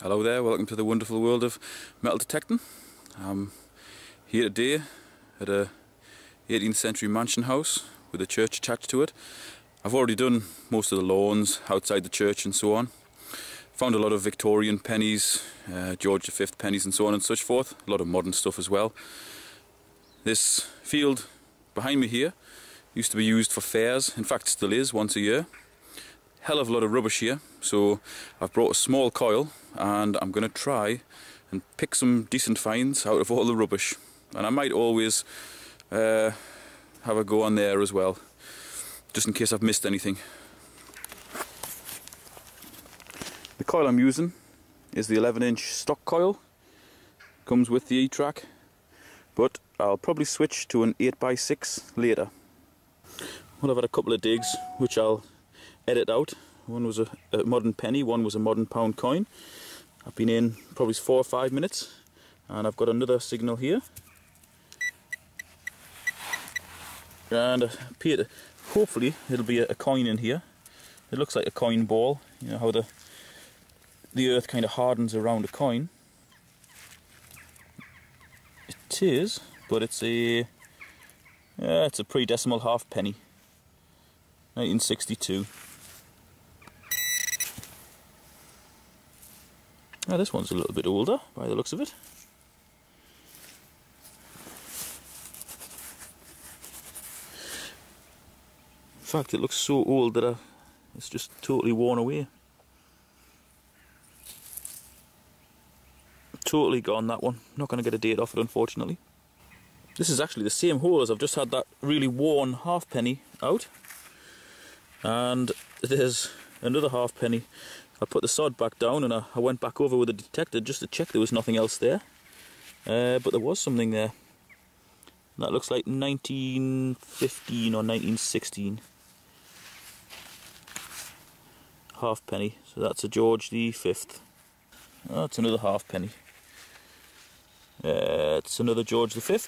Hello there, welcome to the wonderful world of metal detecting. I'm here today at a 18th century mansion house with a church attached to it. I've already done most of the lawns outside the church and so on. Found a lot of Victorian pennies, George V pennies and so on and such forth. A lot of modern stuff as well. This field behind me here used to be used for fairs, in fact still is once a year. Hell of a lot of rubbish here, so I've brought a small coil and I'm going to try and pick some decent finds out of all the rubbish. And I might always have a go on there as well, just in case I've missed anything. The coil I'm using is the 11-inch stock coil. Comes with the E-track, but I'll probably switch to an 8x6 later. Well, I've had a couple of digs which I'll edit out. One was a modern penny, one was a modern pound coin. I've been in probably 4 or 5 minutes and I've got another signal here. And hopefully it'll be a coin in here. It looks like a coin ball, you know how the earth kind of hardens around a coin. It is, but it's a pre-decimal halfpenny, 1962. Now this one's a little bit older by the looks of it. In fact, it looks so old that it's just totally worn away. Totally gone, that one. Not going to get a date off it, unfortunately. This is actually the same hole as I've just had that really worn halfpenny out. And there's another halfpenny. I put the sod back down and I went back over with the detector just to check there was nothing else there. But there was something there. That looks like 1915 or 1916. Halfpenny. So that's a George V. Oh, it's another halfpenny. It's another George V.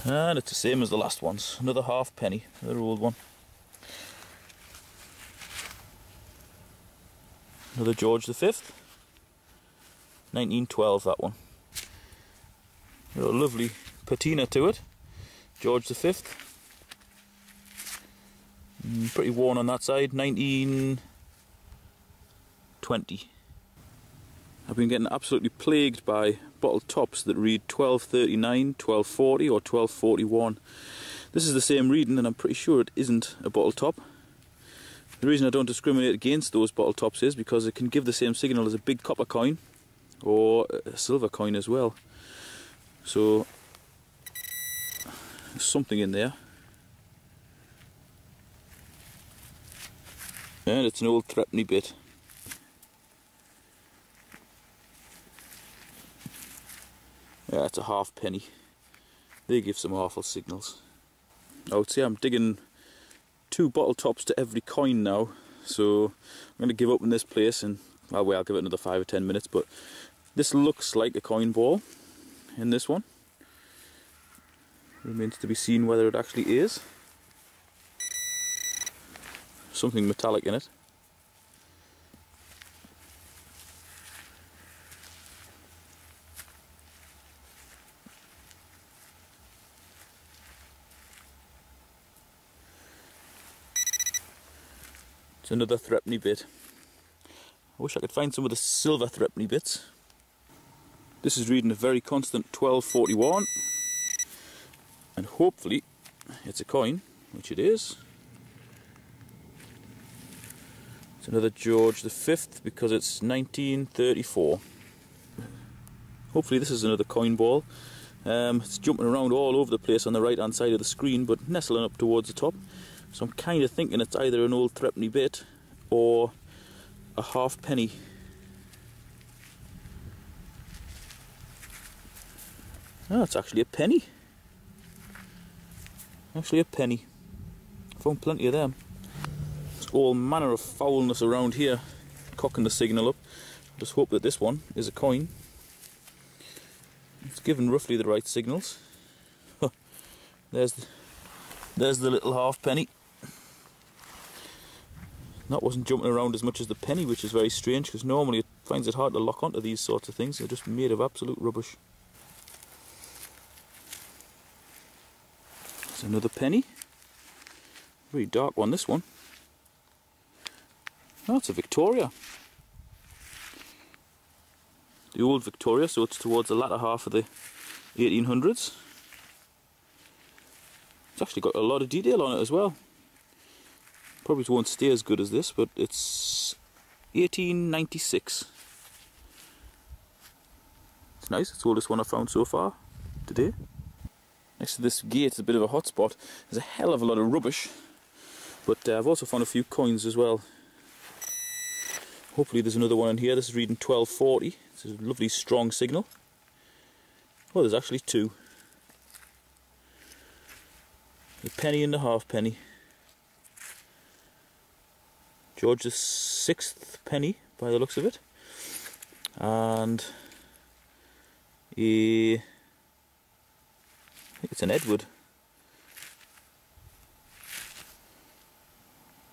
And it's the same as the last ones. Another halfpenny. Another old one. Another George V. 1912, that one. Got a lovely patina to it. George V. Pretty worn on that side. 1920. I've been getting absolutely plagued by bottle tops that read 1239, 1240 or 1241. This is the same reading and I'm pretty sure it isn't a bottle top. The reason I don't discriminate against those bottle tops is because it can give the same signal as a big copper coin or a silver coin as well. So there's something in there. And it's an old threepenny bit. Yeah, it's a halfpenny. They give some awful signals. I would say I'm digging 2 bottle tops to every coin now, so I'm going to give up in this place and I'll give it another 5 or 10 minutes, but this looks like a coin ball in this one. Remains to be seen whether it actually is. Something metallic in it. It's another threepenny bit. I wish I could find some of the silver threepenny bits. This is reading a very constant 1241. And hopefully it's a coin, which it is. It's another George V because it's 1934. Hopefully this is another coin ball. It's jumping around all over the place on the right hand side of the screen, but nestling up towards the top. So I'm kind of thinking it's either an old threepenny bit or a halfpenny. Oh, it's actually a penny. Actually a penny. I found plenty of them. There's all manner of foulness around here, cocking the signal up. I just hope that this one is a coin. It's given roughly the right signals. There's the little halfpenny. That wasn't jumping around as much as the penny, which is very strange because normally finds it hard to lock onto these sorts of things. They're just made of absolute rubbish. There's another penny. Very dark one, this one. Oh, it's a Victoria. The old Victoria, so it's towards the latter half of the 1800s. It's actually got a lot of detail on it as well. Probably won't stay as good as this, but it's 1896. It's nice, it's the oldest one I've found so far today. Next to this gate is a bit of a hot spot. There's a hell of a lot of rubbish, but I've also found a few coins as well. Hopefully there's another one in here. This is reading 1240. It's a lovely strong signal. Oh, there's actually two. A penny and a halfpenny. George the VI penny, by the looks of it. And I think it's an Edward.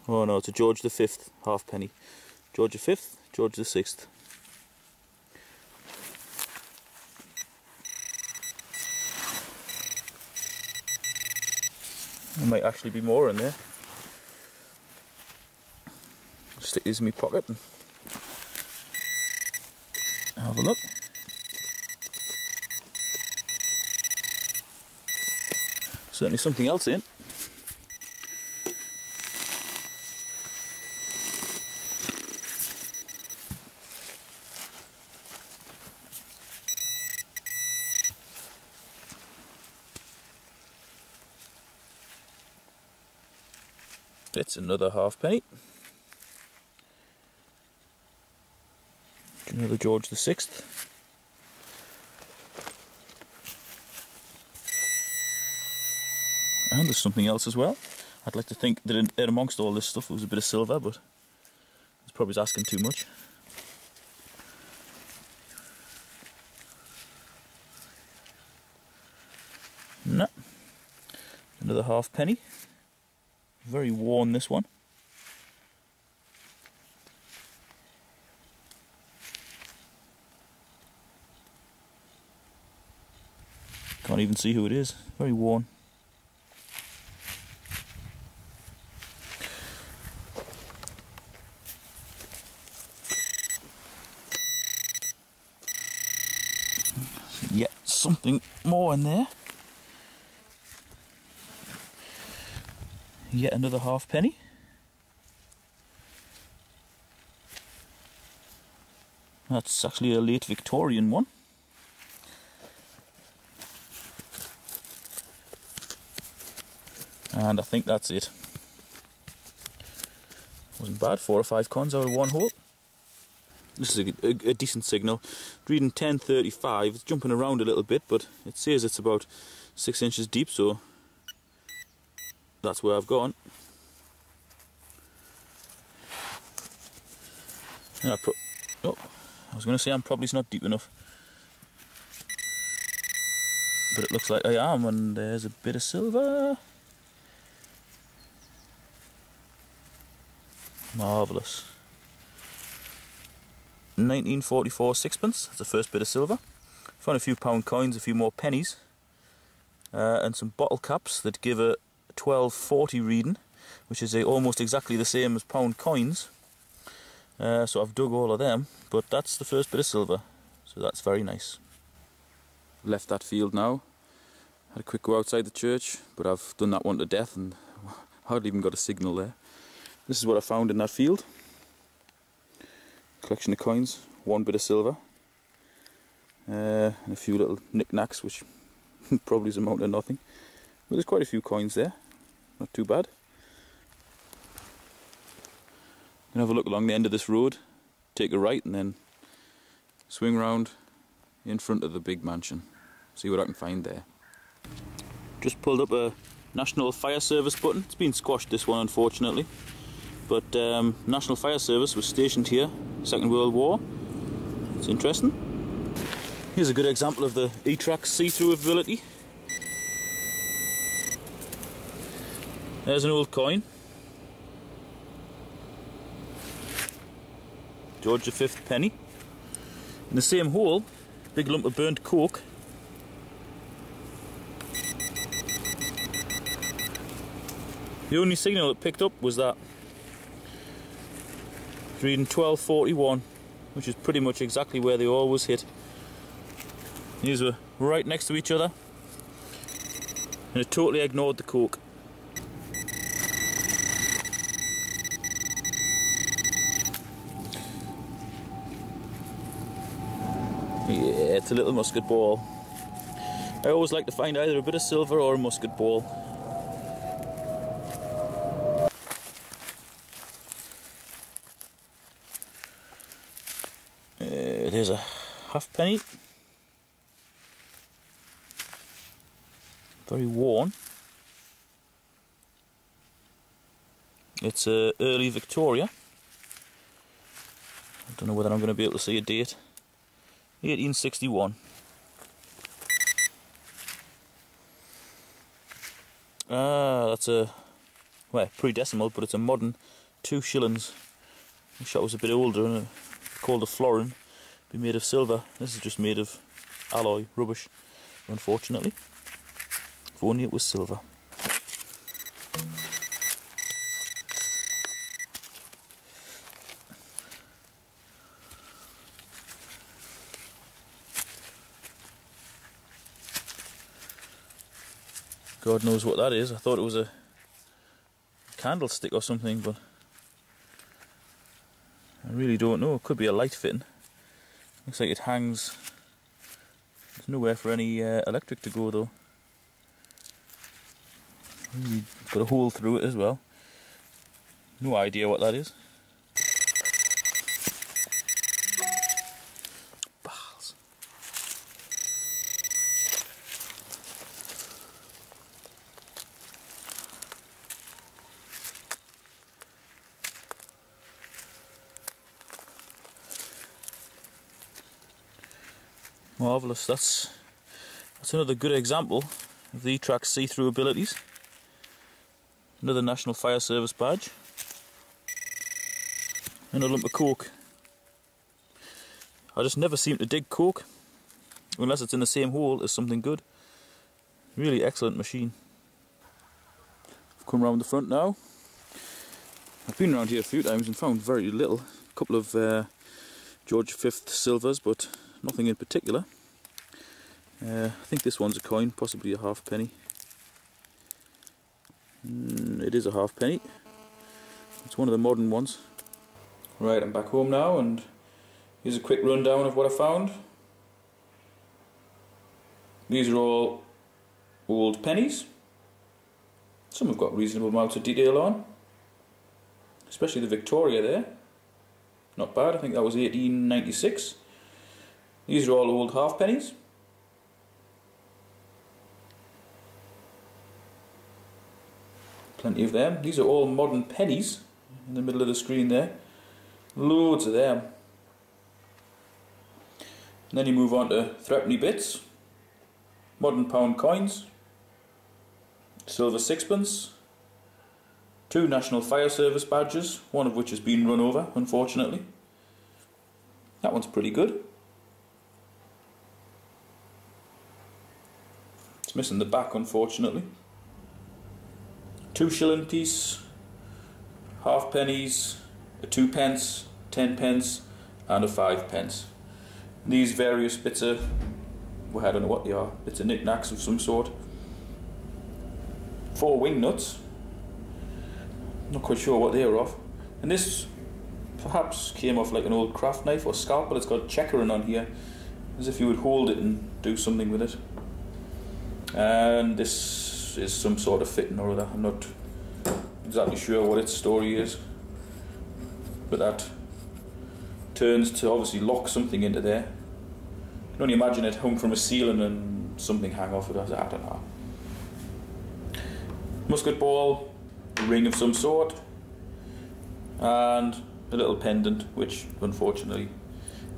Oh no, it's a George V halfpenny. George V, George VI. There might actually be more in there. Stick these in my pocket and have a look. Certainly something else in. It's another halfpenny. Another George VI. And there's something else as well. I'd like to think that in amongst all this stuff there was a bit of silver, but it's probably asking too much. No. Another halfpenny. Very worn, this one. Can't even see who it is. Very worn. Yet something more in there. Yet another halfpenny. That's actually a late Victorian one. And I think that's it. Wasn't bad, 4 or 5 cons out of one hole. This is a decent signal. Reading 1035, it's jumping around a little bit, but it says it's about 6 inches deep, so that's where I've gone. And I was going to say I'm probably not deep enough, but it looks like I am, and there's a bit of silver. Marvellous. 1944 sixpence, that's the first bit of silver. Found a few pound coins, a few more pennies, and some bottle caps that give a 1240 reading, which is almost exactly the same as pound coins. So I've dug all of them, but that's the first bit of silver, so that's very nice. Left that field now. Had a quick go outside the church, but I've done that one to death and hardly even got a signal there. This is what I found in that field. Collection of coins, 1 bit of silver, and a few little knickknacks, which probably is amount to nothing. But there's quite a few coins there, not too bad. You can have a look along the end of this road, take a right and then swing round in front of the big mansion. See what I can find there. Just pulled up a National Fire Service button. It's been squashed, this one, unfortunately. But National Fire Service was stationed here, Second World War. It's interesting. Here's a good example of the E-Trax see-through ability. There's an old coin. George V penny. In the same hole, big lump of burnt coke. The only signal it picked up was that. It's reading 1241, which is pretty much exactly where they always hit. These were right next to each other, and it totally ignored the coke. Yeah, it's a little musket ball. I always like to find either a bit of silver or a musket ball. There's a halfpenny. Very worn. It's early Victoria. I don't know whether I'm going to be able to see a date. 1861. That's a, well, pre-decimal, but it's a modern 2 shillings. I wish that was a bit older and called a florin. Be made of silver. This is just made of alloy rubbish, unfortunately. If only it was silver. God knows what that is. I thought it was a candlestick or something, but I really don't know. It could be a light fitting. Looks like it hangs. There's nowhere for any electric to go though. It's got a hole through it as well. No idea what that is. Balls. Marvellous. That's another good example of the E-Track's see-through abilities. Another National Fire Service badge. And a lump of coke. I just never seem to dig coke unless it's in the same hole as something good. Really excellent machine. I've come round the front now. I've been around here a few times and found very little. A couple of George V silvers, but nothing in particular. I think this one's a coin, possibly a halfpenny. It is a halfpenny. It's one of the modern ones. Right, I'm back home now, and here's a quick rundown of what I found. These are all old pennies. Some have got reasonable amounts of detail on, especially the Victoria there. Not bad. I think that was 1896. These are all old halfpennies. Plenty of them. These are all modern pennies in the middle of the screen there. Loads of them. And then you move on to threepenny bits, modern pound coins, silver sixpence, 2 National Fire Service badges, one of which has been run over, unfortunately. That one's pretty good. It's missing the back, unfortunately. 2 shilling piece, halfpennies, a 2 pence, 10 pence, and a 5 pence. These various bits of, well, I don't know what they are, bits of knickknacks of some sort. 4 wing nuts. Not quite sure what they are of. And this perhaps came off like an old craft knife or scalpel. It's got checkering on here, as if you would hold it and do something with it. And this is some sort of fitting or other. I'm not exactly sure what its story is, but that turns to obviously lock something into there. You can only imagine it hung from a ceiling and something hang off it. I don't know. Musket ball, a ring of some sort, and a little pendant, which unfortunately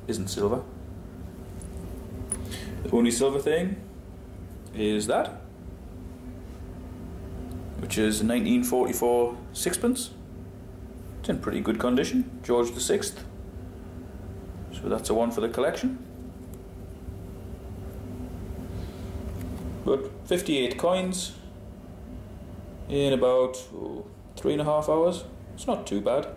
isn't silver. The only silver thing is that, which is a 1944 sixpence. It's in pretty good condition, George VI. So So that's a one for the collection. But 58 coins in about 3.5 hours. It's not too bad.